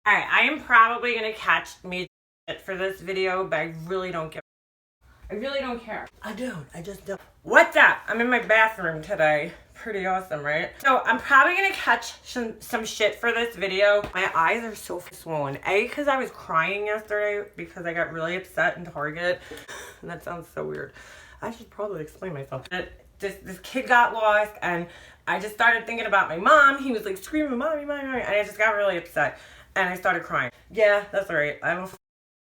Alright, I am probably gonna catch me shit for this video, but I really don't care. I really don't care. I just don't. What's up? I'm in my bathroom today. Pretty awesome, right? So I'm probably gonna catch some shit for this video. My eyes are so swollen. A, because I was crying yesterday because I got really upset in Target. And that sounds so weird. I should probably explain myself. This kid got lost and I just started thinking about my mom. He was like screaming, "Mommy, mommy, mommy," and I just got really upset. And I started crying. Yeah, that's right. I'm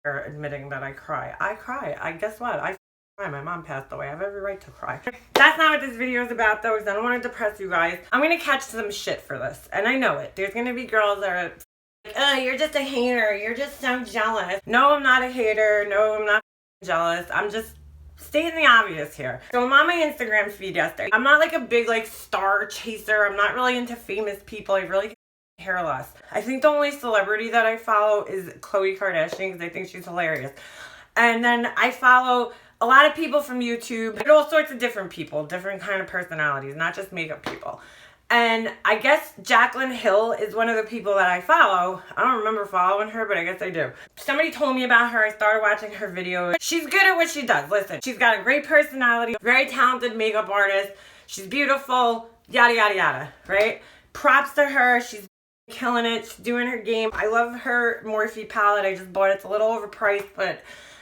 a admitting that I cry. I cry. Guess what? I cry. My mom passed away. I have every right to cry. That's not what this video is about, though, because I don't want to depress you guys. I'm going to catch some shit for this. And I know it. There's going to be girls that are like, "Oh, you're just a hater. You're just so jealous." No, I'm not a hater. No, I'm not jealous. I'm just stating the obvious here. So I'm on my Instagram feed yesterday. I'm not like a big like star chaser. I'm not really into famous people. I really care less. I think the only celebrity that I follow is Khloe Kardashian because I think she's hilarious. And then I follow a lot of people from YouTube and all sorts of different people, different kind of personalities, not just makeup people. And I guess Jaclyn Hill is one of the people that I follow. I don't remember following her, but I guess I do. Somebody told me about her. I started watching her videos. She's good at what she does. Listen, she's got a great personality, very talented makeup artist. She's beautiful, yada, yada, yada, right? Props to her. She's killing it. She's doing her game. I love her Morphe palette. I just bought it. It's a little overpriced, but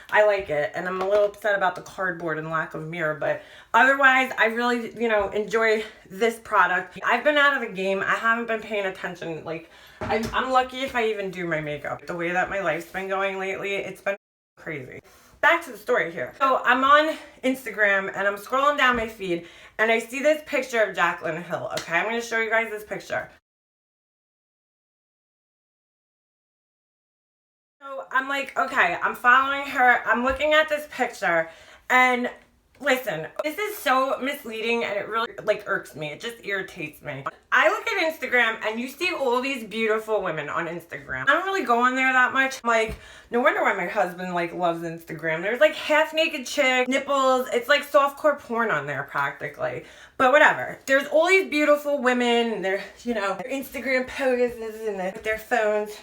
I like it. And I'm a little upset about the cardboard and lack of mirror, but otherwise I really, enjoy this product. I've been out of the game. I haven't been paying attention. Like, I'm lucky if I even do my makeup. The way that my life's been going lately, it's been crazy. Back to the story here. So I'm on Instagram and I'm scrolling down my feed and I see this picture of Jaclyn Hill. Okay, I'm going to show you guys this picture. So I'm like, okay, I'm following her. I'm looking at this picture and listen, this is so misleading and it really irks me. It just irritates me. I look at Instagram and you see all these beautiful women on Instagram. I don't really go on there that much. I'm like, no wonder why my husband loves Instagram. There's like half naked chicks, nipples. It's like softcore porn on there practically. But whatever. There's all these beautiful women and their Instagram poses and their phones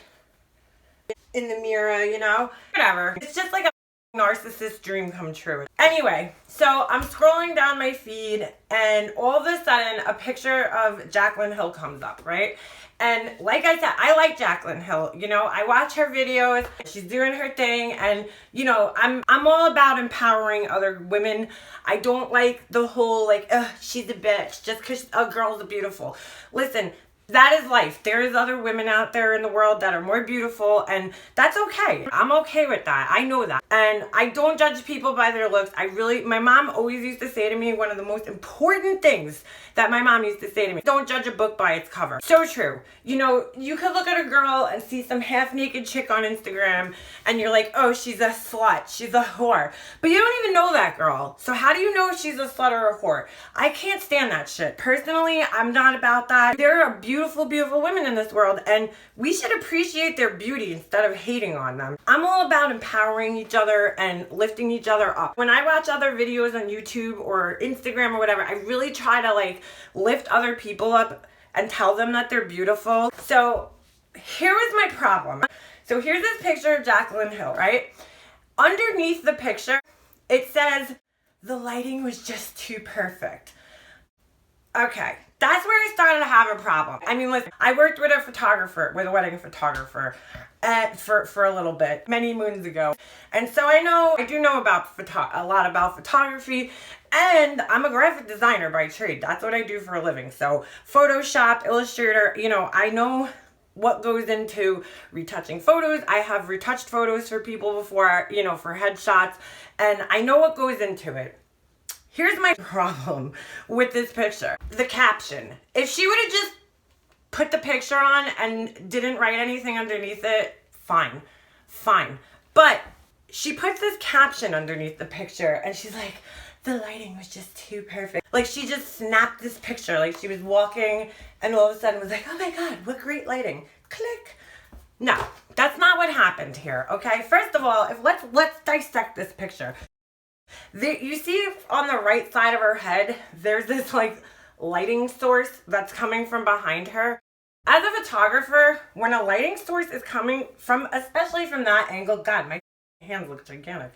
in the mirror, whatever. It's just like a narcissist dream come true. Anyway, so I'm scrolling down my feed and all of a sudden a picture of Jaclyn Hill comes up, right? And like I said, I like Jaclyn Hill. I watch her videos. She's doing her thing and I'm all about empowering other women. I don't like the whole she's a bitch just because a girl's beautiful. Listen, that is life. There is other women out there in the world that are more beautiful and that's okay. I'm okay with that. I know that. And I don't judge people by their looks. My mom always used to say to me, one of the most important things that my mom used to say to me, don't judge a book by its cover. So true. You could look at a girl and see some half naked chick on Instagram and you're like, oh, she's a slut. She's a whore. But you don't even know that girl. So how do you know if she's a slut or a whore? I can't stand that shit. Personally, I'm not about that. There are beautiful, beautiful women in this world and we should appreciate their beauty instead of hating on them. I'm all about empowering each other and lifting each other up. When I watch other videos on YouTube or Instagram or whatever, I really try to lift other people up and tell them that they're beautiful. So here was my problem. So here's this picture of Jaclyn Hill, right? Underneath the picture, it says, the lighting was just too perfect. Okay, that's where I started to have a problem. I mean, listen, I worked with a wedding photographer for a little bit, many moons ago. And so I do know about a lot about photography, and I'm a graphic designer by trade. That's what I do for a living. So Photoshop, Illustrator, I know what goes into retouching photos. I have retouched photos for people before, for headshots, and I know what goes into it. Here's my problem with this picture. The caption. If she would have just put the picture on and didn't write anything underneath it, fine. But she puts this caption underneath the picture and she's like, the lighting was just too perfect. She just snapped this picture. She was walking and all of a sudden was like, oh my God, what great lighting. Click. No, that's not what happened here, okay? First of all, let's dissect this picture. You see on the right side of her head, there's this lighting source that's coming from behind her. As a photographer, when a lighting source is coming from, especially from that angle, God, my hands look gigantic.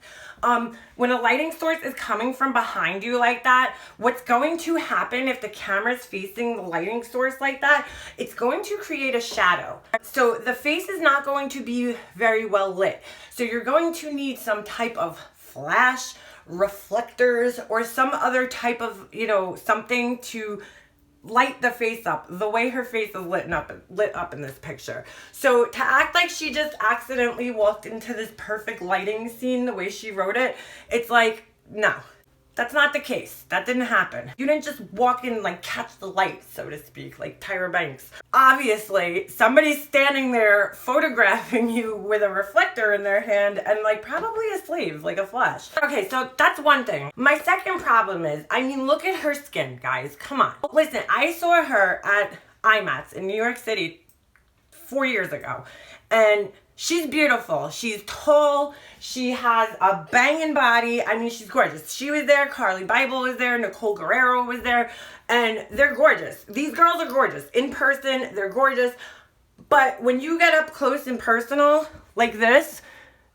When a lighting source is coming from behind you like that, what's going to happen if the camera's facing the lighting source like that, it's going to create a shadow. So the face is not going to be very well lit. So you're going to need some type of flash, reflectors, or some other type of, something to light the face up the way her face is lit up in this picture. So to act like she just accidentally walked into this perfect lighting scene the way she wrote it, it's like, no, that's not the case. That didn't happen. You didn't just walk in like catch the light, so to speak, like Tyra Banks. Obviously, somebody's standing there photographing you with a reflector in their hand and like probably a sleeve, like a flash. Okay, so that's one thing. My second problem is, look at her skin, guys. Come on. Listen, I saw her at IMATS in New York City 4 years ago, and she's beautiful. She's tall. She has a banging body. She's gorgeous. She was there. Carly Bible was there. Nicole Guerrero was there. And they're gorgeous. These girls are gorgeous. In person, they're gorgeous. But when you get up close and personal like this,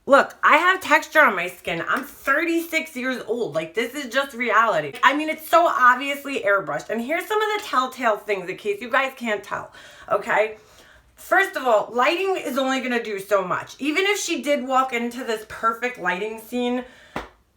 look, I have texture on my skin. I'm 36 years old. Like, this is just reality. It's so obviously airbrushed. And here's some of the telltale things in case you guys can't tell, okay? First of all, lighting is only going to do so much. Even if she did walk into this perfect lighting scene,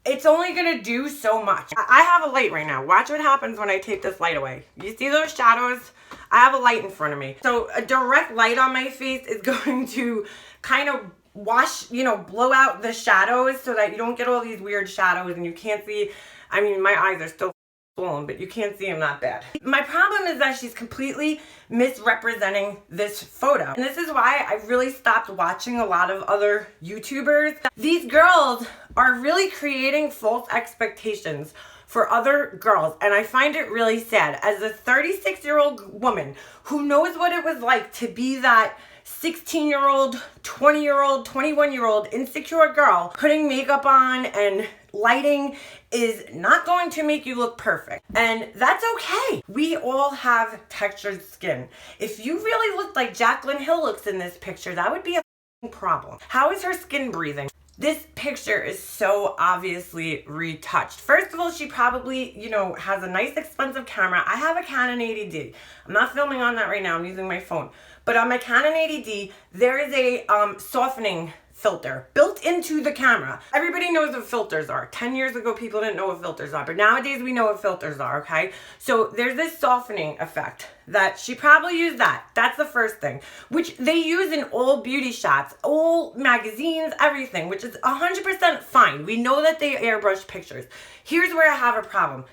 it's only going to do so much. I have a light right now. Watch what happens when I take this light away. You see those shadows? I have a light in front of me. So a direct light on my face is going to kind of wash, blow out the shadows so that you don't get all these weird shadows and you can't see. My eyes are still swollen, but you can't see them that bad. My problem is that she's completely misrepresenting this photo. And this is why I really stopped watching a lot of other YouTubers. These girls are really creating false expectations for other girls, and I find it really sad. As a 36-year-old woman who knows what it was like to be that 16-year-old, 20-year-old, 21-year-old insecure girl, putting makeup on and lighting is not going to make you look perfect. And that's okay. We all have textured skin. If you really looked like Jaclyn Hill looks in this picture, that would be a problem. How is her skin breathing? This picture is so obviously retouched. First of all, she probably, has a nice expensive camera. I have a Canon 80D. I'm not filming on that right now. I'm using my phone. But on my Canon 80D, there is a softening filter built into the camera. Everybody knows what filters are. 10 years ago, people didn't know what filters are, but nowadays we know what filters are, okay? So there's this softening effect that she probably used that. That's the first thing, which they use in all beauty shots, all magazines, everything, which is 100% fine. We know that they airbrush pictures. Here's where I have a problem.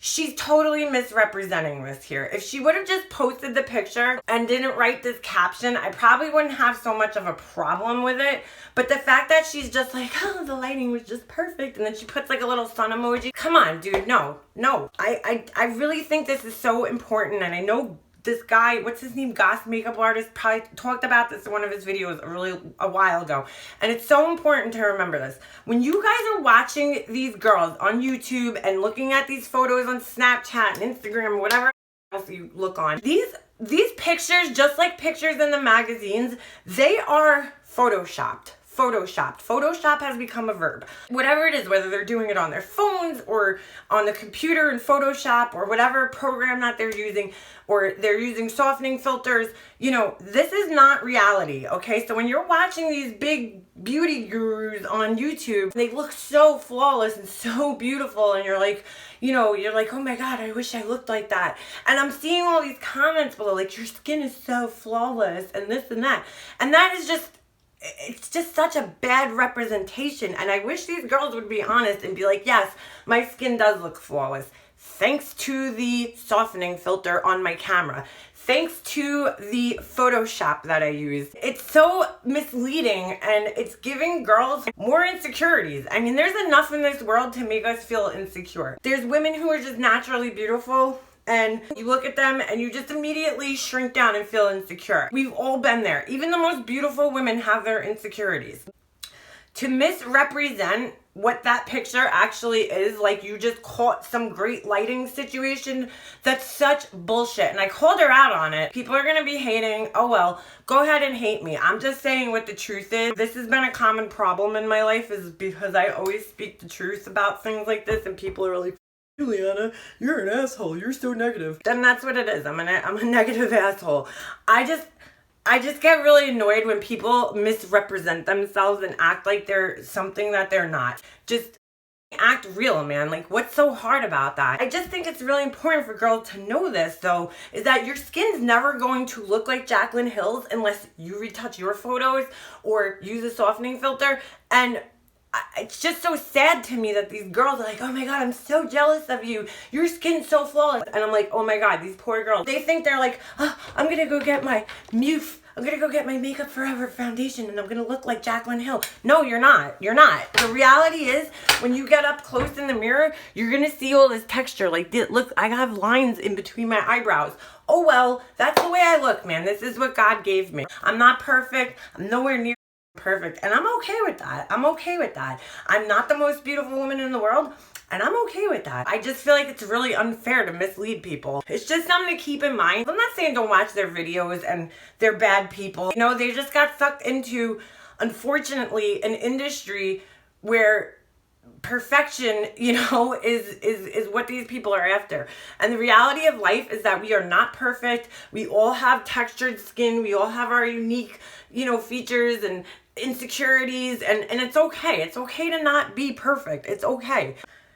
She's totally misrepresenting this here. If she would have just posted the picture and didn't write this caption, I probably wouldn't have so much of a problem with it. But the fact that she's just like, oh, the lighting was just perfect, and then she puts like a little sun emoji. Come on, dude, no. I really think this is so important, and I know this guy, what's his name, Goss makeup artist, probably talked about this in one of his videos a while ago. And it's so important to remember this. When you guys are watching these girls on YouTube and looking at these photos on Snapchat and Instagram, whatever else you look on, these pictures, just like pictures in the magazines, they are photoshopped. Photoshop has become a verb. Whatever it is, whether they're doing it on their phones or on the computer in Photoshop or whatever program that they're using, or they're using softening filters, this is not reality, okay? So when you're watching these big beauty gurus on YouTube, they look so flawless and so beautiful, and you're like, oh my God, I wish I looked like that. And I'm seeing all these comments below, like, your skin is so flawless and this and that. And that is just, it's just such a bad representation. And I wish these girls would be honest and be like, yes, my skin does look flawless. Thanks to the softening filter on my camera. Thanks to the Photoshop that I use. It's so misleading, and it's giving girls more insecurities. There's enough in this world to make us feel insecure. There's women who are just naturally beautiful, and you look at them and you just immediately shrink down and feel insecure. We've all been there. Even the most beautiful women have their insecurities. to misrepresent what that picture actually is, like you just caught some great lighting situation, that's such bullshit. And I called her out on it. People are gonna be hating. Oh well, go ahead and hate me. I'm just saying what the truth is. This has been a common problem in my life, is because I always speak the truth about things like this, and people are like, Juliana, you're an asshole, you're so negative. Then that's what it is. I'm a negative asshole. I just get really annoyed when people misrepresent themselves and act like they're something that they're not. Just act real, man. Like, what's so hard about that? I just think it's really important for girls to know this, though, is that your skin's never going to look like Jaclyn Hill's unless you retouch your photos or use a softening filter. And it's just so sad to me that these girls are like, oh my God, I'm so jealous of you. Your skin's so flawless. And I'm like, oh my God, these poor girls. They think they're like, oh, I'm gonna go get my I'm gonna go get my Makeup Forever foundation and I'm gonna look like Jaclyn Hill. No, you're not. You're not. The reality is, when you get up close in the mirror, you're gonna see all this texture. Like, look, I have lines in between my eyebrows. Oh well, that's the way I look, man. This is what God gave me. I'm not perfect. I'm nowhere near perfect, and I'm okay with that. I'm okay with that. I'm not the most beautiful woman in the world, and I'm okay with that. I just feel like it's really unfair to mislead people. It's just something to keep in mind. I'm not saying don't watch their videos and they're bad people. You know, they just got sucked into, unfortunately, an industry where perfection, you know, is what these people are after. And the reality of life is that we are not perfect. We all have textured skin. We all have our unique, you know, features and insecurities, and it's okay. It's okay to not be perfect. It's okay.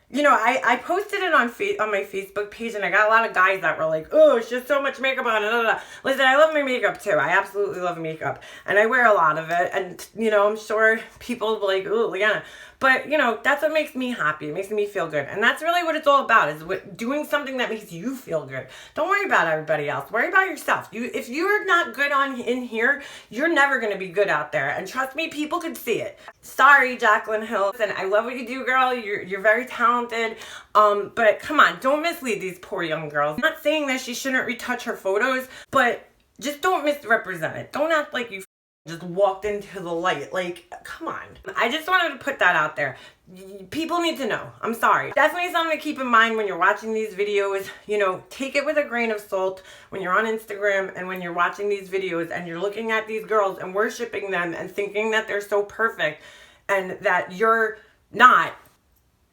You know, I posted it on my Facebook page, and I got a lot of guys that were like, oh, it's just so much makeup on it. Listen, I love my makeup too. I absolutely love makeup, and I wear a lot of it, and, you know, I'm sure people will be like, oh, Leanna. But, you know, that's what makes me happy. It makes me feel good. And that's really what it's all about, is doing something that makes you feel good. Don't worry about everybody else. Worry about yourself. If you're not good in here, you're never going to be good out there. And trust me, people can see it. Sorry, Jaclyn Hill. And I love what you do, girl. You're very talented. But come on, don't mislead these poor young girls. I'm not saying that she shouldn't retouch her photos, but just don't misrepresent it. Don't act like you just walked into the light. Like, come on. I just wanted to put that out there. People need to know. I'm sorry. Definitely something to keep in mind when you're watching these videos. You know, take it with a grain of salt when you're on Instagram and when you're watching these videos and you're looking at these girls and worshiping them and thinking that they're so perfect and that you're not.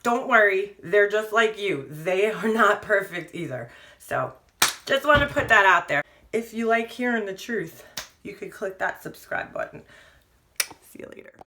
Don't worry. They're just like you. They are not perfect either. So, just want to put that out there. If you like hearing the truth, you could click that subscribe button. See you later.